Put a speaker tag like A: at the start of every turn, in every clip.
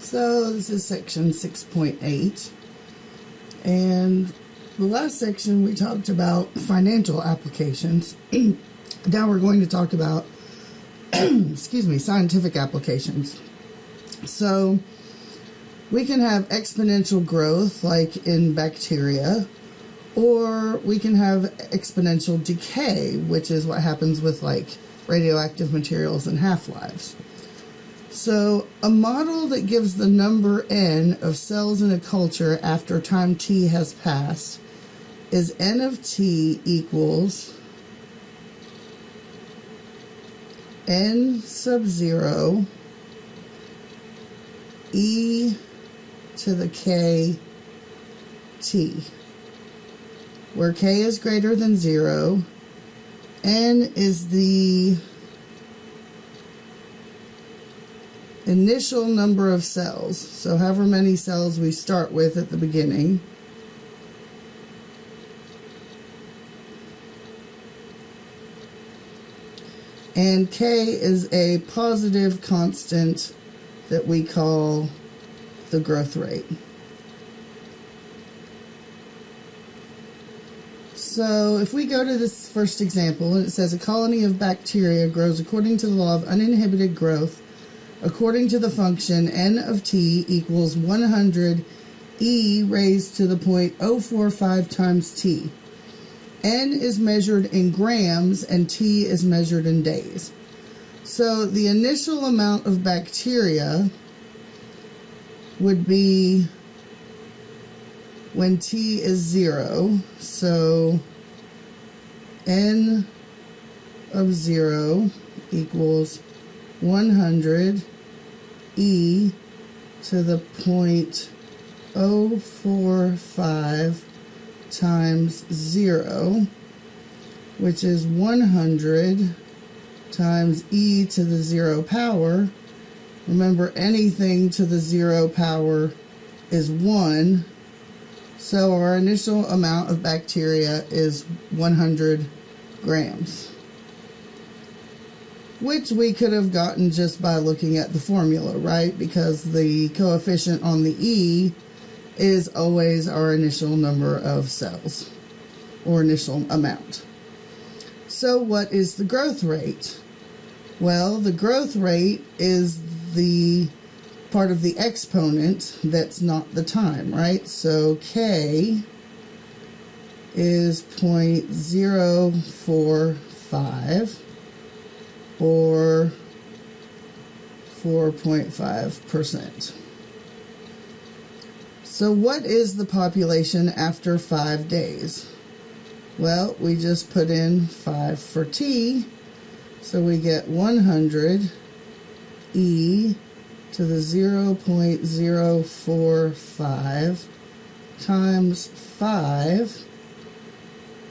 A: So this is section 6.8, and the last section we talked about financial applications. Now we're going to talk about scientific applications. So we can have exponential growth like in bacteria, or we can have exponential decay, which is what happens with like radioactive materials and half-lives. So a model that gives the number n of cells in a culture after time t has passed is n of t equals n sub 0 e to the k t, where k is greater than 0, n is the initial number of cells, so however many cells we start with at the beginning, and k is a positive constant that we call the growth rate. So if we go to this first example, and it says a colony of bacteria grows according to the law of uninhibited growth according to the function n of t equals 100 e raised to the 0.045 times t. N is measured in grams and t is measured in days. So the initial amount of bacteria would be when t is 0. So n of 0 equals 100 e to the 0.045 times 0, which is 100 times e to the 0 power. Remember, anything to the 0 power is 1, so our initial amount of bacteria is 100 grams. Which we could have gotten just by looking at the formula, right? Because the coefficient on the E is always our initial number of cells, or initial amount. So what is the growth rate? Well, the growth rate is the part of the exponent that's not the time, right? So K is 0.045, or 4.5%. So what is the population after 5 days? Well, we just put in 5 for t, so we get 100 e to the 0.045 times 5,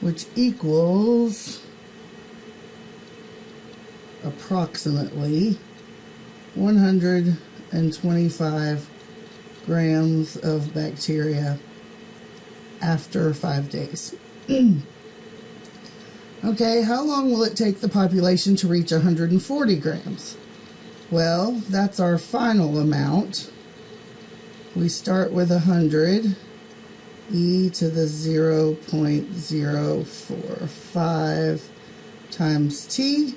A: which equals approximately 125 grams of bacteria after 5 days. Okay, how long will it take the population to reach 140 grams? Well, that's our final amount. We start with 100 e to the 0.045 times t.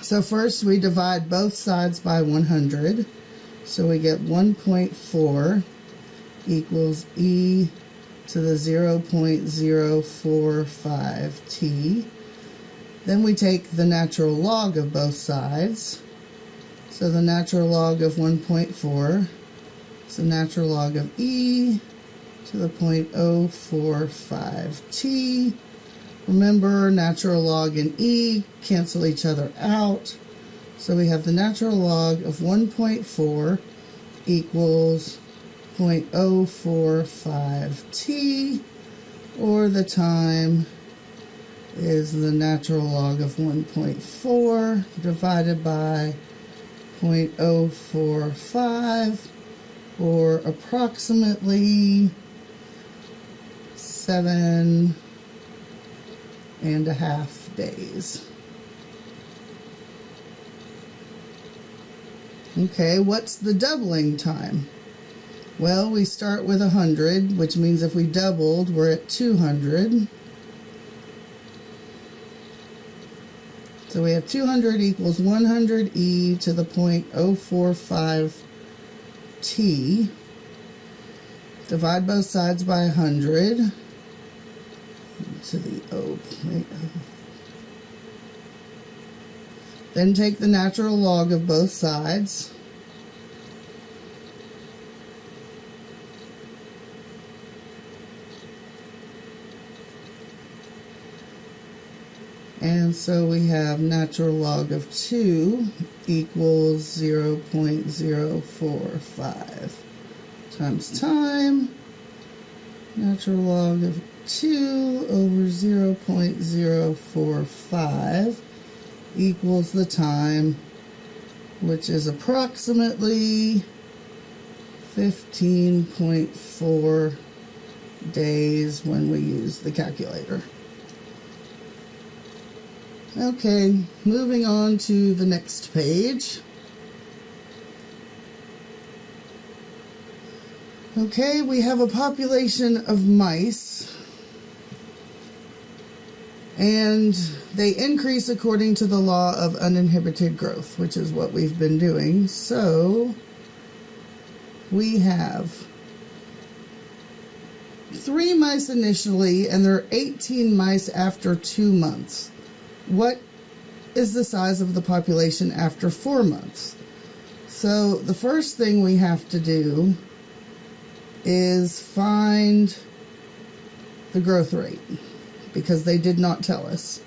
A: So first we divide both sides by 100. So we get 1.4 equals e to the 0.045 t. Then we take the natural log of both sides. So the natural log of 1.4 is the natural log of e to the 0.045 t. Remember, natural log and e cancel each other out. So we have the natural log of 1.4 equals 0.045 t, or the time is the natural log of 1.4 divided by 0.045, or approximately 7.5 days. Okay, what's the doubling time? Well, we start with 100, which means if we doubled, we're at 200. So we have 200 equals 100 e to the 0.045 t. Divide both sides by 100 to the 0.0. Then take the natural log of both sides. And so we have natural log of 2 equals 0.045 times time. Natural log of 2 over 0.045 equals the time, which is approximately 15.4 days when we use the calculator. Okay, moving on to the next page. Okay, we have a population of mice, and they increase according to the law of uninhibited growth, which is what we've been doing. So we have 3 mice initially, and there are 18 mice after 2 months. What is the size of the population after 4 months? So the first thing we have to do is find the growth rate, because they did not tell us.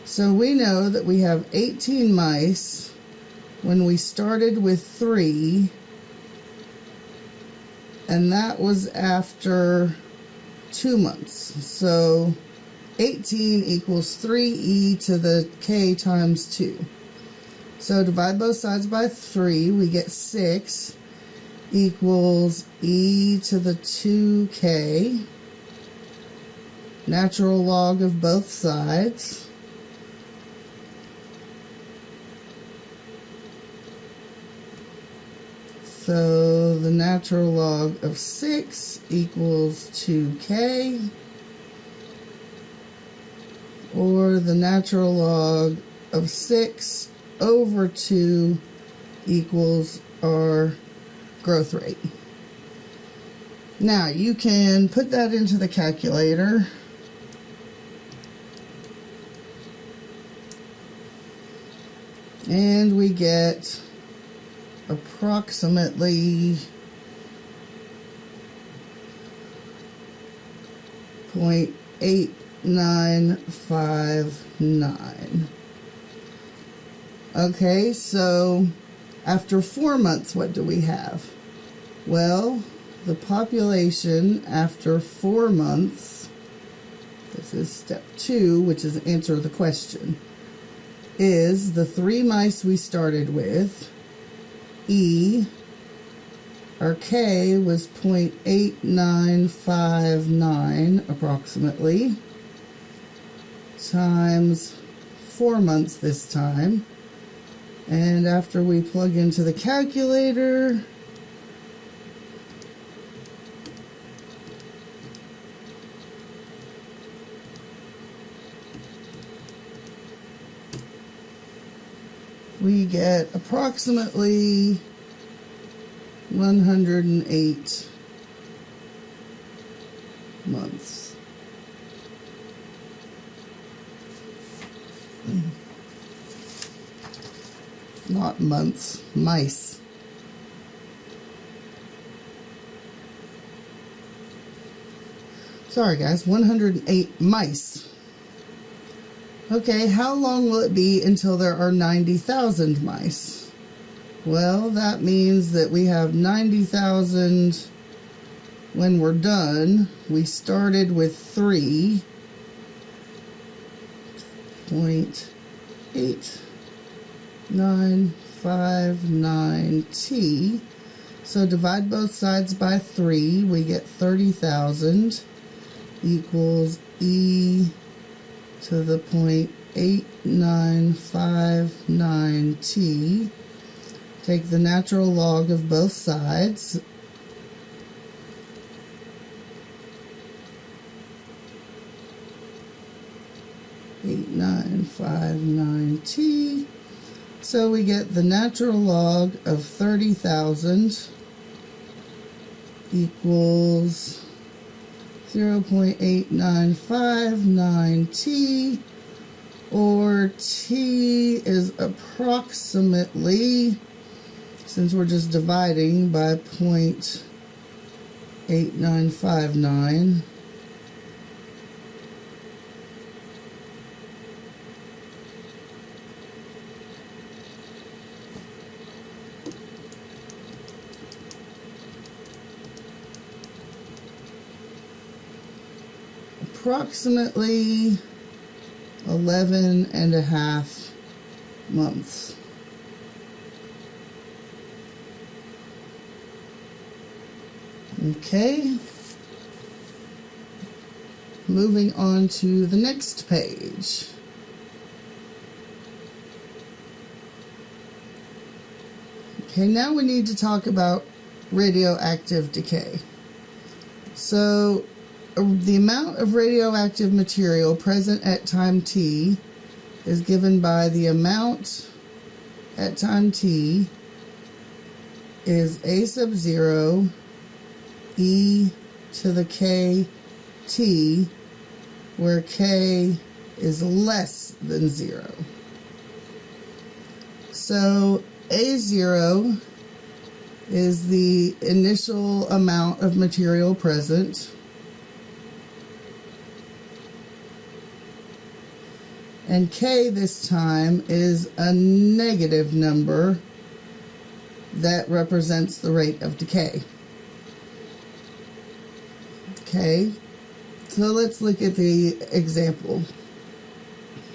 A: So we know that we have 18 mice when we started with 3, and that was after 2 months. So 18 equals 3e to the k times 2. So divide both sides by 3, we get 6 equals e to the 2k. Natural log of both sides. So the natural log of 6 equals 2k. Or the natural log of 6 over 2 equals our growth rate. Now you can put that into the calculator. And we get approximately 0.8959. Okay, so after 4 months, what do we have? Well, the population after 4 months, this is step 2, which is answer the question, is the 3 mice we started with, E, our K was 0.8959 approximately, times 4 months this time. And after we plug into the calculator, we get approximately 108 months. Not months, mice. Sorry guys, 108 mice. Okay, how long will it be until there are 90,000 mice? Well, that means that we have 90,000 when we're done. We started with 3.8959t. So divide both sides by 3, we get 30,000 equals e to the 0.8959t. Take the natural log of both sides. (8,959T). So we get the natural log of 30,000 equals 0.8959T, or T is approximately, since we're just dividing by 0.8959, approximately 11.5 months. Okay, moving on to the next page. Okay, now we need to talk about radioactive decay. So the amount of radioactive material present at time t is given by the amount at time t is a sub 0 e to the k t, where k is less than 0. So A0 is the initial amount of material present, and K this time is a negative number that represents the rate of decay. Okay, so let's look at the example.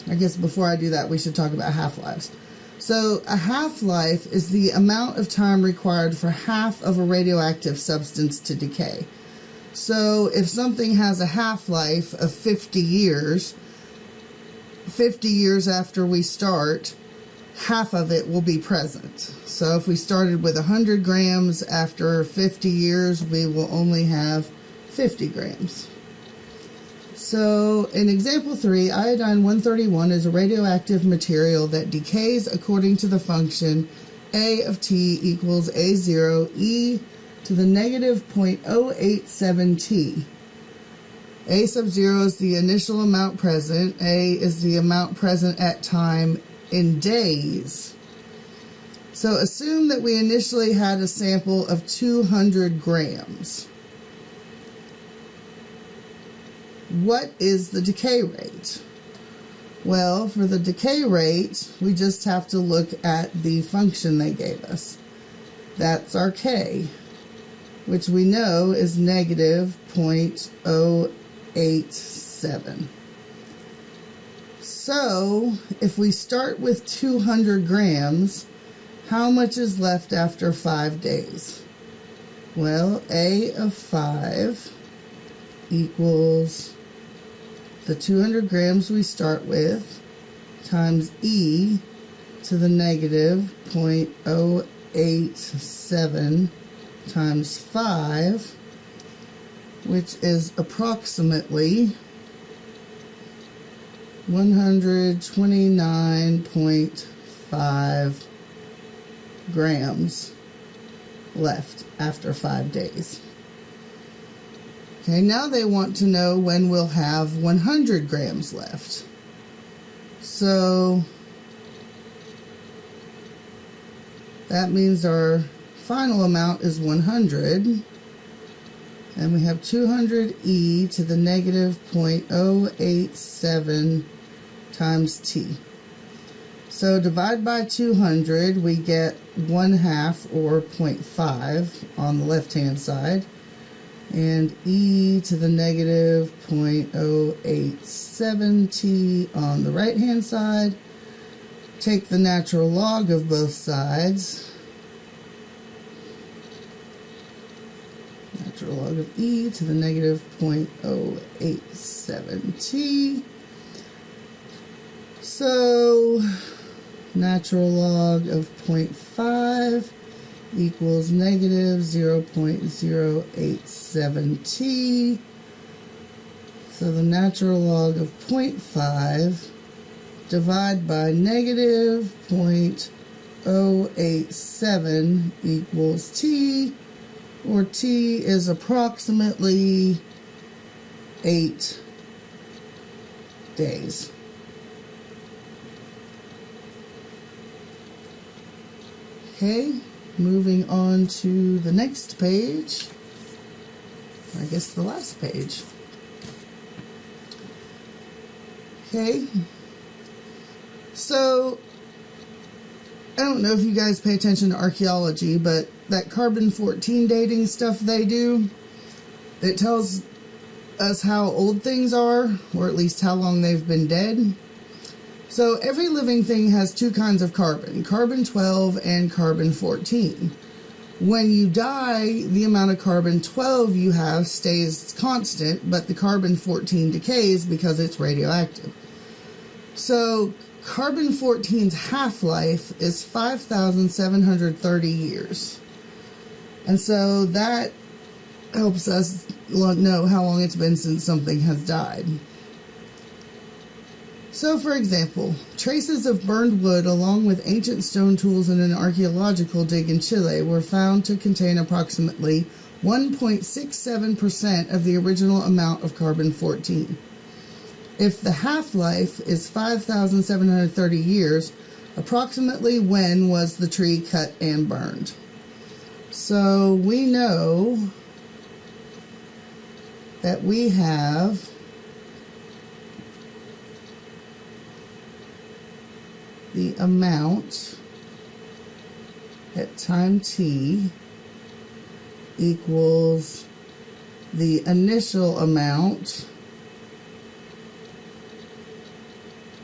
A: I guess before I do that, we should talk about half-lives. So a half-life is the amount of time required for half of a radioactive substance to decay. So if something has a half-life of 50 years, 50 years after we start, half of it will be present. So if we started with 100 grams, after 50 years, we will only have 50 grams. So in example 3, iodine-131 is a radioactive material that decays according to the function A of T equals A0 e to the negative 0.087 T. A sub 0 is the initial amount present. A is the amount present at time in days. So assume that we initially had a sample of 200 grams. What is the decay rate? Well, for the decay rate, we just have to look at the function they gave us. That's our K, which we know is negative 0.087. So, if we start with 200 grams, how much is left after 5 days? Well, A of 5 equals the 200 grams we start with times E to the negative 0.087 times 5, which is approximately 129.5 grams left after 5 days. Okay, now they want to know when we'll have 100 grams left. So that means our final amount is 100. And we have 200 e to the negative 0.087 times t. So divide by 200, we get 1/2 or 0.5 on the left-hand side. And e to the negative 0.087 t on the right-hand side. Take the natural log of both sides. Natural log of e to the negative 0.087 t. So natural log of 0.5 equals negative 0.087t. So the natural log of 0.5 divide by negative 0.087 equals t, or t is approximately 8 days. Okay, moving on to the next page. I guess the last page. Okay, so I don't know if you guys pay attention to archaeology, but that carbon-14 dating stuff they do, it tells us how old things are, or at least how long they've been dead. So every living thing has two kinds of carbon, carbon-12 and carbon-14. When you die, the amount of carbon-12 you have stays constant, but the carbon-14 decays because it's radioactive. So carbon-14's half-life is 5,730 years. And so that helps us know how long it's been since something has died. So, for example, traces of burned wood along with ancient stone tools in an archaeological dig in Chile were found to contain approximately 1.67% of the original amount of carbon-14. If the half-life is 5,730 years, approximately when was the tree cut and burned? So we know that we have the amount at time t equals the initial amount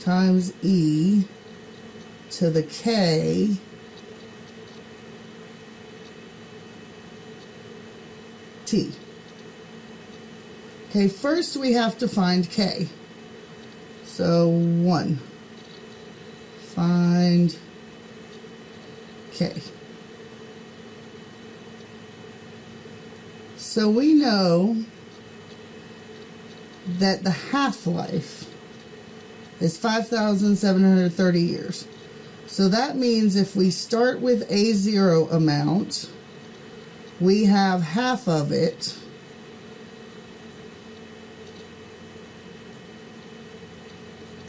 A: times e to the k t. Okay, first we have to find k. So 1. Find k. So we know that the half-life is 5,730 years. So that means if we start with a 0 amount, we have half of it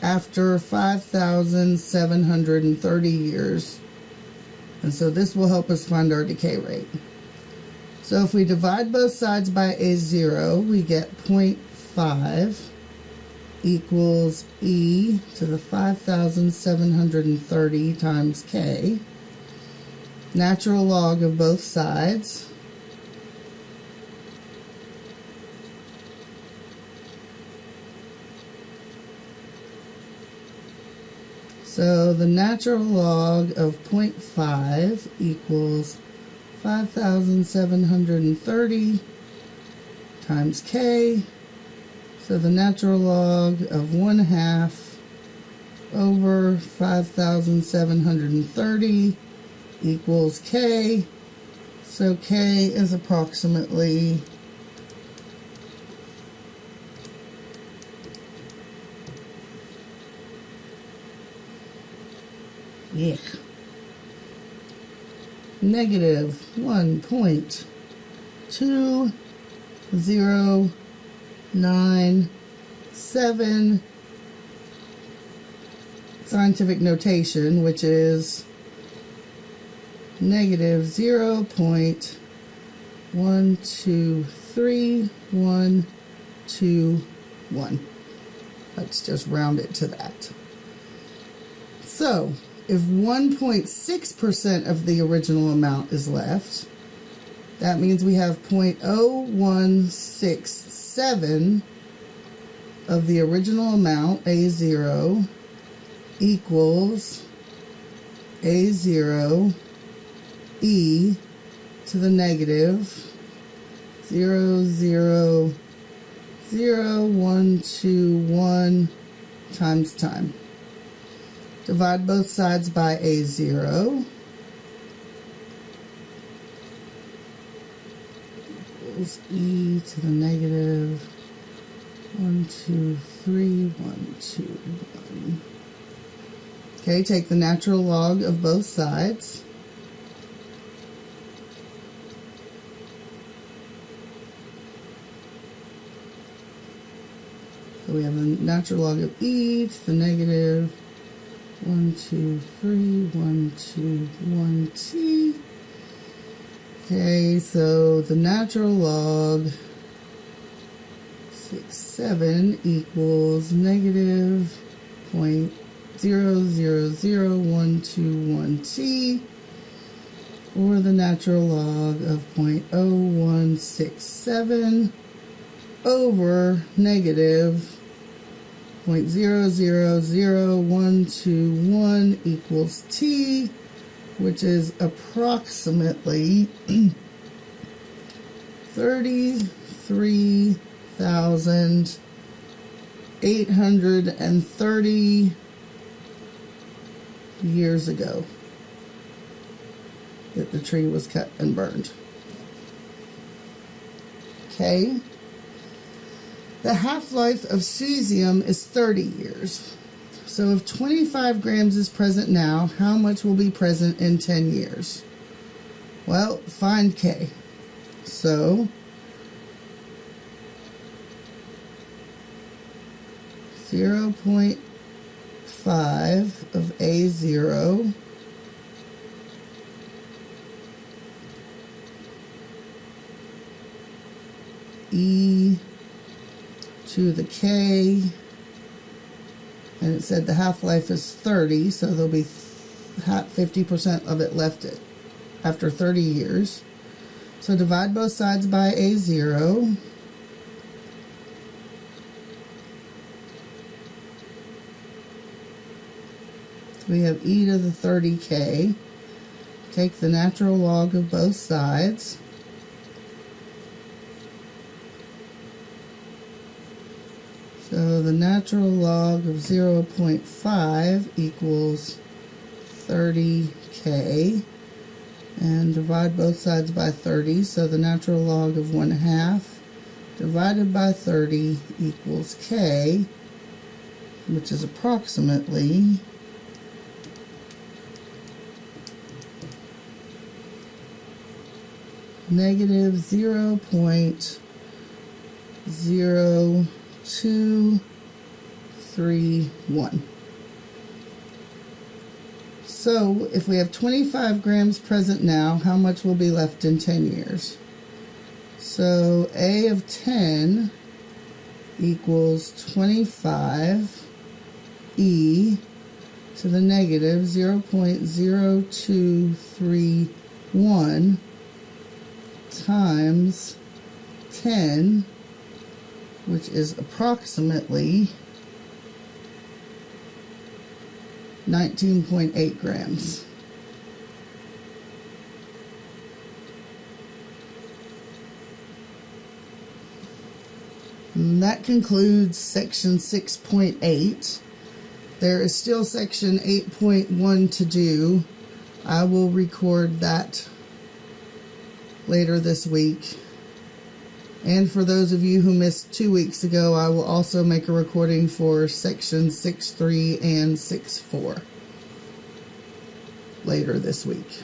A: after 5,730 years. And so this will help us find our decay rate. So if we divide both sides by a 0, we get 0.5 equals e to the 5,730 times k, natural log of both sides. So the natural log of 0.5 equals 5,730 times k. So the natural log of 1/2 over 5,730 equals k. So k is approximately negative 1.2097 scientific notation, which is negative 0.123121. Let's just round it to that. So if 1.6% of the original amount is left, that means we have 0.0167 of the original amount, A0, equals A0 e to the negative 0.00121 times time. Divide both sides by A0. Equals e to the negative 1, 2, 3, 1, 2, 1. Okay, take the natural log of both sides. So we have the natural log of e to the negative 1, 2, 3, 1, 2, 1 t. Okay, so the natural log 6, 7 equals negative 0.000121 t, or the natural log of 0.0167 over negative 0.000121 equals t, which is approximately 33,830 years ago that the tree was cut and burned. Okay. The half-life of cesium is 30 years. So if 25 grams is present now, how much will be present in 10 years? Well, find K. So 0.5 of A0 e to the K, and it said the half-life is 30, so there'll be 50% of it left after 30 years. So divide both sides by A0. We have e to the 30k. Take the natural log of both sides. So the natural log of 0.5 equals 30k, and divide both sides by 30, so the natural log of 1/2 divided by 30 equals k, which is approximately negative 0.0231. So if we have 25 grams present now, how much will be left in 10 years? So A of 10 equals 25 e to the negative 0.0231 times 10, which is approximately 19.8 grams. And that concludes section 6.8. There is still section 8.1 to do. I will record that later this week. And for those of you who missed 2 weeks ago, I will also make a recording for sections 6.3 and 6.4 later this week.